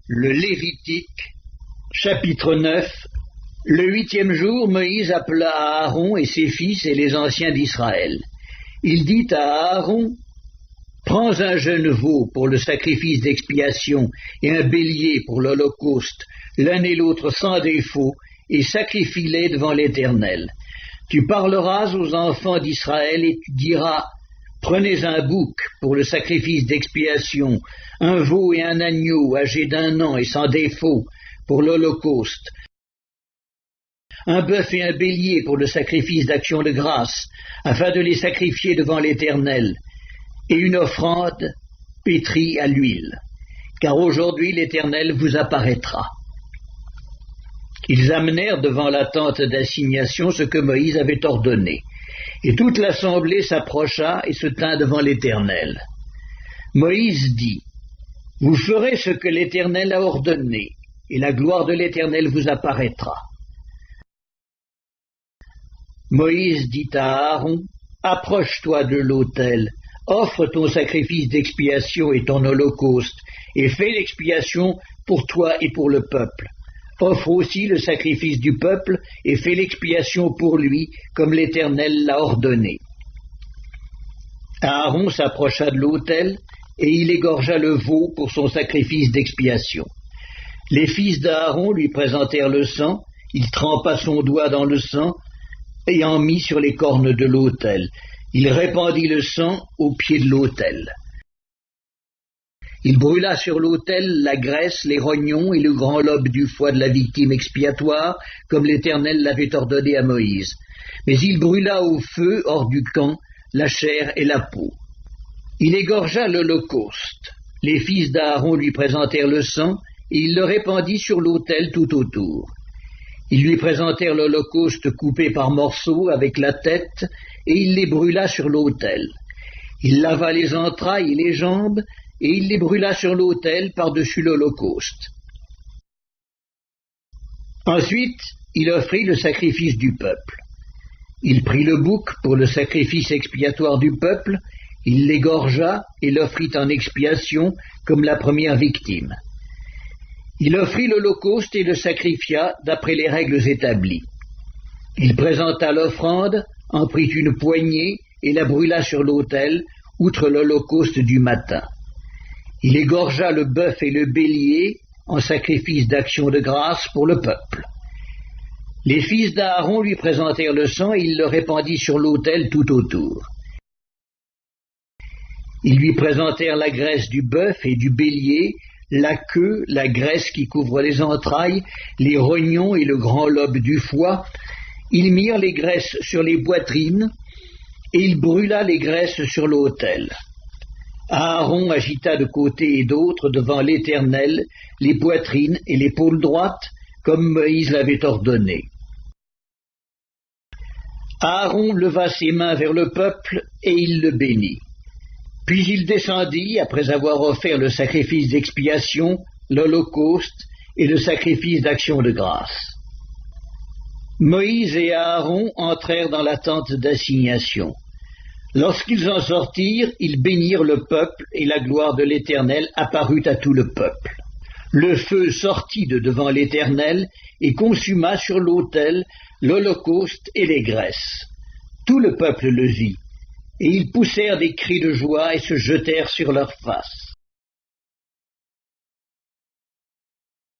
Le Lévitique, chapitre 9. Le 8e jour, Moïse appela Aaron et ses fils et les anciens d'Israël. Il dit à Aaron, « Prends un jeune veau pour le sacrifice d'expiation et un bélier pour l'holocauste, l'un et l'autre sans défaut, et sacrifie-les devant l'Éternel. Tu parleras aux enfants d'Israël et tu diras, « Prenez un bouc pour le sacrifice d'expiation, un veau et un agneau âgés d'1 an et sans défaut pour l'holocauste, un bœuf et un bélier pour le sacrifice d'action de grâce, afin de les sacrifier devant l'Éternel, et une offrande pétrie à l'huile, car aujourd'hui l'Éternel vous apparaîtra. » Ils amenèrent devant la tente d'assignation ce que Moïse avait ordonné, et toute l'assemblée s'approcha et se tint devant l'Éternel. Moïse dit, « Vous ferez ce que l'Éternel a ordonné, et la gloire de l'Éternel vous apparaîtra. » Moïse dit à Aaron, « Approche-toi de l'autel, offre ton sacrifice d'expiation et ton holocauste, et fais l'expiation pour toi et pour le peuple. Offre aussi le sacrifice du peuple, et fais l'expiation pour lui, comme l'Éternel l'a ordonné. » Aaron s'approcha de l'autel, et il égorgea le veau pour son sacrifice d'expiation. Les fils d'Aaron lui présentèrent le sang, il trempa son doigt dans le sang, et en mit sur les cornes de l'autel. Il répandit le sang au pied de l'autel. Il brûla sur l'autel la graisse, les rognons et le grand lobe du foie de la victime expiatoire, comme l'Éternel l'avait ordonné à Moïse. Mais il brûla au feu, hors du camp, la chair et la peau. Il égorgea l'holocauste. Les fils d'Aaron lui présentèrent le sang, et il le répandit sur l'autel tout autour. Ils lui présentèrent l'holocauste coupé par morceaux avec la tête, et il les brûla sur l'autel. Il lava les entrailles et les jambes, et il les brûla sur l'autel par-dessus l'holocauste. Ensuite, il offrit le sacrifice du peuple. Il prit le bouc pour le sacrifice expiatoire du peuple, il l'égorgea et l'offrit en expiation comme la première victime. Il offrit l'holocauste et le sacrifia d'après les règles établies. Il présenta l'offrande, en prit une poignée et la brûla sur l'autel, outre l'holocauste du matin. Il égorgea le bœuf et le bélier en sacrifice d'action de grâce pour le peuple. Les fils d'Aaron lui présentèrent le sang et il le répandit sur l'autel tout autour. Ils lui présentèrent la graisse du bœuf et du bélier, la queue, la graisse qui couvre les entrailles, les rognons et le grand lobe du foie. Ils mirent les graisses sur les poitrines et il brûla les graisses sur l'autel. Aaron agita de côté et d'autre devant l'Éternel les poitrines et l'épaule droite, comme Moïse l'avait ordonné. Aaron leva ses mains vers le peuple et il le bénit. Puis il descendit, après avoir offert le sacrifice d'expiation, l'holocauste et le sacrifice d'action de grâce. Moïse et Aaron entrèrent dans la tente d'assignation. Lorsqu'ils en sortirent, ils bénirent le peuple et la gloire de l'Éternel apparut à tout le peuple. Le feu sortit de devant l'Éternel et consuma sur l'autel l'holocauste et les graisses. Tout le peuple le vit, et ils poussèrent des cris de joie et se jetèrent sur leurs faces.